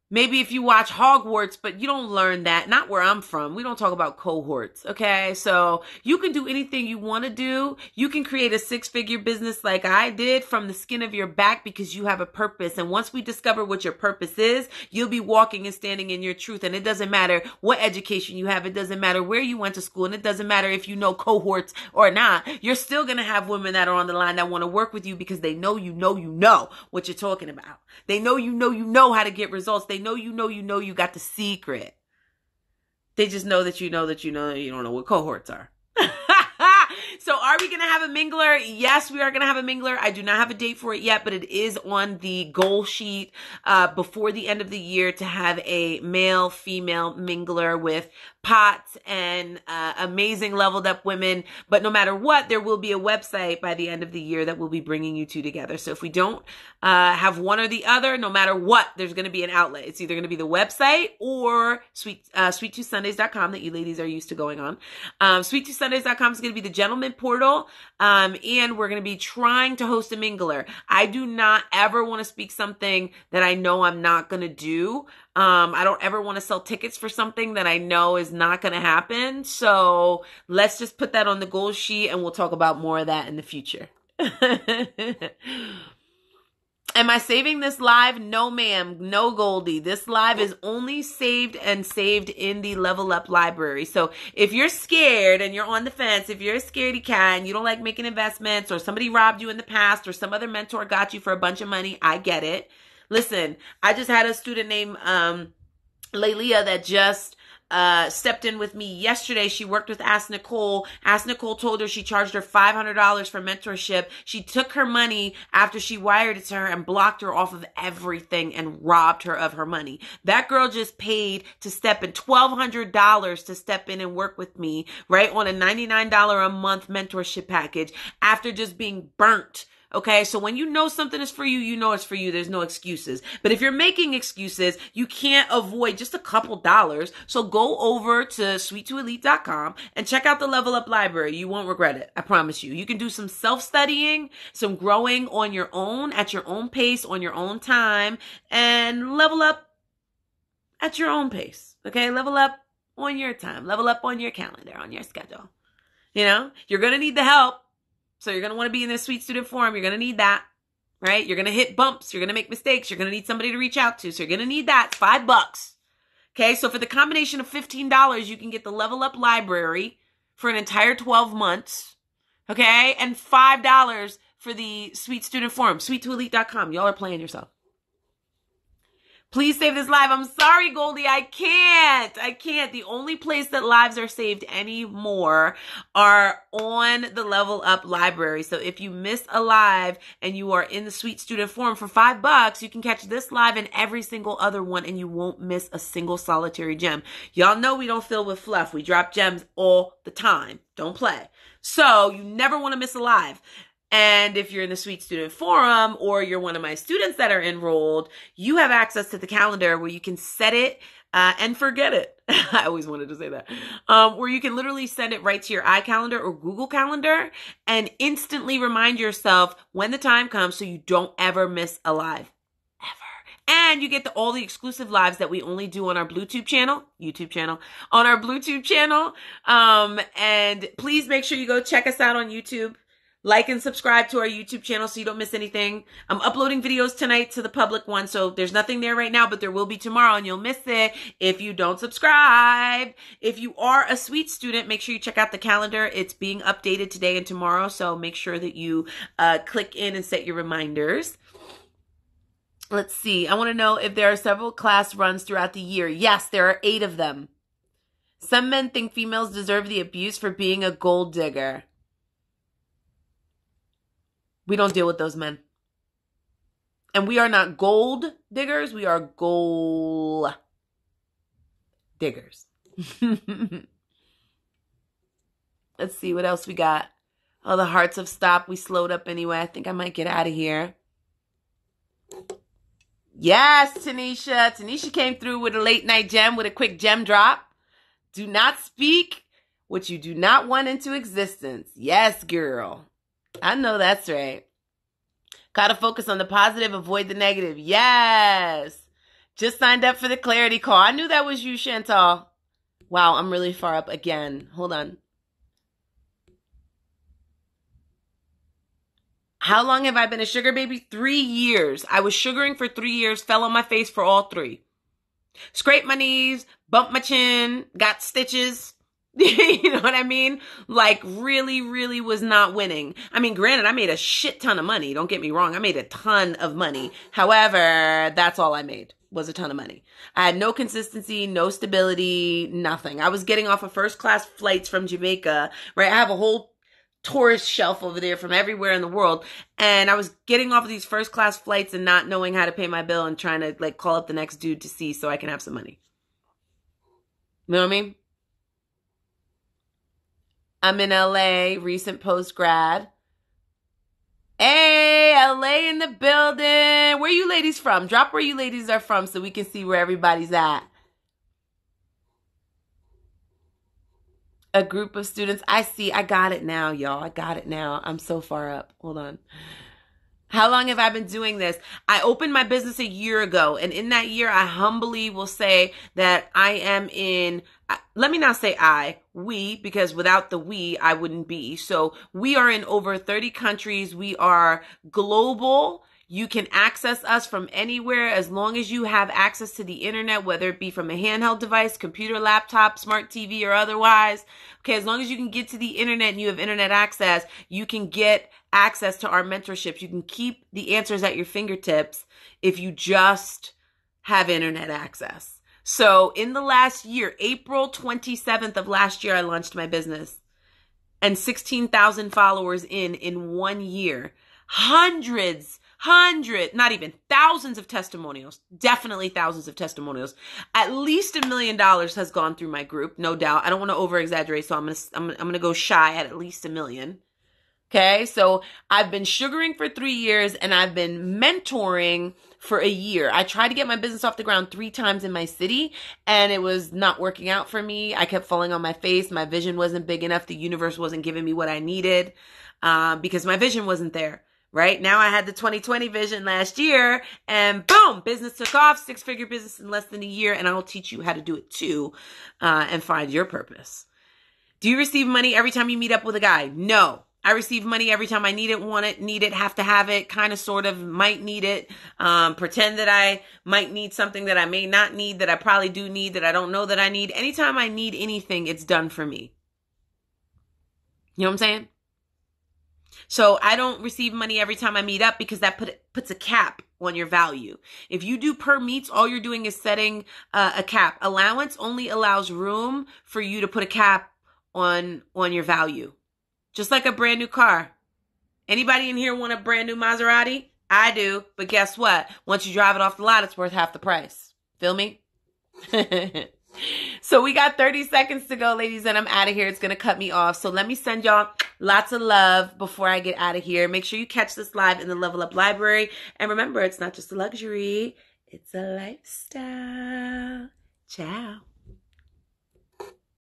Maybe if you watch Hogwarts, but you don't learn that. Not where I'm from. We don't talk about cohorts, okay? So you can do anything you want to do. You can create a 6-figure business like I did from the skin of your back because you have a purpose. And once we discover what your purpose is, you'll be walking and standing in your truth. And it doesn't matter what education you have. It doesn't matter where you went to school. And it doesn't matter if you know cohorts or not. You're still going to have women that are on the line that want to work with you because they know you know what you're talking about. They know you know how to get results. They know you got the secret. They just know that you know that you don't know what cohorts are. So are we going to have a mingler? Yes, we are going to have a mingler. I do not have a date for it yet, but it is on the goal sheet before the end of the year to have a male-female mingler with pots and amazing leveled up women. But no matter what, there will be a website by the end of the year that will be bringing you two together. So if we don't have one or the other, no matter what, there's going to be an outlet. It's either going to be the website or sweet2sundays.com that you ladies are used to going on. Sweet2sundays.com is going to be the gentleman portal. And we're going to be trying to host a mingler. I do not ever want to speak something that I know I'm not going to do. I don't ever want to sell tickets for something that I know is not going to happen. So let's just put that on the goal sheet and we'll talk about more of that in the future. Am I saving this live? No, ma'am. No, Goldie. This live is only saved in the Level Up library. So if you're scared and you're on the fence, if you're a scaredy cat and you don't like making investments, or somebody robbed you in the past, or some other mentor got you for a bunch of money, I get it. Listen, I just had a student named Lelia that just stepped in with me yesterday. She worked with Ask Nicole. Ask Nicole told her she charged her $500 for mentorship. She took her money after she wired it to her and blocked her off of everything and robbed her of her money. That girl just paid to step in $1,200 to step in and work with me, right, on a $99 a month mentorship package after just being burnt. Okay, so when you know something is for you, you know it's for you. There's no excuses. But if you're making excuses, you can't avoid just a couple dollars. So go over to sweet2elite.com and check out the Level Up Library. You won't regret it. I promise you. You can do some self-studying, some growing on your own, at your own pace, on your own time, and level up at your own pace. Okay, level up on your time. Level up on your calendar, on your schedule. You know, you're going to need the help. So you're going to want to be in this Sweet Student Forum. You're going to need that, right? You're going to hit bumps. You're going to make mistakes. You're going to need somebody to reach out to. So you're going to need that. $5. Okay. So for the combination of $15, you can get the Level Up Library for an entire 12 months. Okay. And $5 for the Sweet Student Forum, sweet2elite.com. Y'all are playing yourself. Please save this live. I'm sorry, Goldie. I can't. The only place that lives are saved anymore are on the Level Up Library. So if you miss a live and you are in the Sweet Student Forum for $5, you can catch this live and every single other one and you won't miss a single solitary gem. Y'all know we don't fill with fluff. We drop gems all the time. Don't play. So you never want to miss a live. And if you're in the Sweet Student Forum or you're one of my students that are enrolled, you have access to the calendar where you can set it and forget it. I always wanted to say that. Where you can literally send it right to your iCalendar or Google Calendar and instantly remind yourself when the time comes so you don't ever miss a live. Ever. And you get all the exclusive lives that we only do on our YouTube channel, on our Bluetooth channel. And please make sure you go check us out on YouTube. Like and subscribe to our YouTube channel so you don't miss anything. I'm uploading videos tonight to the public one, so there's nothing there right now, but there will be tomorrow, and you'll miss it if you don't subscribe. If you are a Sweet student, make sure you check out the calendar. It's being updated today and tomorrow, so make sure that you click in and set your reminders. Let's see. I want to know if there are several class runs throughout the year. Yes, there are 8 of them. Some men think females deserve the abuse for being a gold digger. We don't deal with those men. And we are not gold diggers. We are goal diggers. Let's see what else we got. Oh, the hearts have stopped. We slowed up anyway. I think I might get out of here. Yes, Tanisha. Tanisha came through with a late night gem, with a quick gem drop. Do not speak what you do not want into existence. Yes, girl. I know that's right. Gotta focus on the positive, avoid the negative. Yes. Just signed up for the clarity call. I knew that was you, Chantal. Wow, I'm really far up again. Hold on. How long have I been a sugar baby? 3 years. I was sugaring for 3 years, fell on my face for all 3. Scraped my knees, bumped my chin, got stitches. You know what I mean? Like really, really was not winning. I mean, granted, I made a shit ton of money. Don't get me wrong. I made a ton of money. However, that's all I made was a ton of money. I had no consistency, no stability, nothing. I was getting off of first class flights from Jamaica, right? I have a whole tourist shelf over there from everywhere in the world. And I was getting off of these first class flights and not knowing how to pay my bill and trying to like call up the next dude to see so I can have some money. You know what I mean? I'm in LA, recent post-grad. Hey, LA in the building. Where you ladies from? Drop where you ladies are from so we can see where everybody's at. A group of students. I see. I got it now, y'all. I got it now. I'm so far up. Hold on. How long have I been doing this? I opened my business a year ago. And in that year, I humbly will say that I am in, let me not say we, because without the we, I wouldn't be. So we are in over 30 countries. We are global. You can access us from anywhere as long as you have access to the internet, whether it be from a handheld device, computer, laptop, smart TV, or otherwise. Okay, as long as you can get to the internet and you have internet access, you can get access to our mentorships. You can keep the answers at your fingertips if you just have internet access. So in the last year, April 27th of last year, I launched my business. And 16,000 followers in 1 year. Not even thousands of testimonials. Definitely thousands of testimonials. At least $1 million has gone through my group, no doubt. I don't want to over exaggerate, so I'm gonna go shy at least $1 million. Okay, so I've been sugaring for 3 years and I've been mentoring for a year. I tried to get my business off the ground 3 times in my city and it was not working out for me. I kept falling on my face. My vision wasn't big enough. The universe wasn't giving me what I needed because my vision wasn't there. Right now I had the 2020 vision last year and boom, business took off, 6-figure business in less than a year. And I will teach you how to do it too and find your purpose. Do you receive money every time you meet up with a guy? No. I receive money every time I need it, want it, need it, have to have it, kind of, sort of, might need it, pretend that I might need something that I may not need, that I probably do need, that I don't know that I need. Anytime I need anything, it's done for me. You know what I'm saying? So I don't receive money every time I meet up because that puts a cap on your value. If you do per meets, all you're doing is setting a cap. Allowance only allows room for you to put a cap on your value. Just like a brand new car. Anybody in here want a brand new Maserati? I do. But guess what? Once you drive it off the lot, it's worth half the price. Feel me? So we got 30 seconds to go, ladies, and I'm out of here. It's going to cut me off. So let me send y'all lots of love before I get out of here. Make sure you catch this live in the Level Up Library. And remember, it's not just a luxury. It's a lifestyle. Ciao.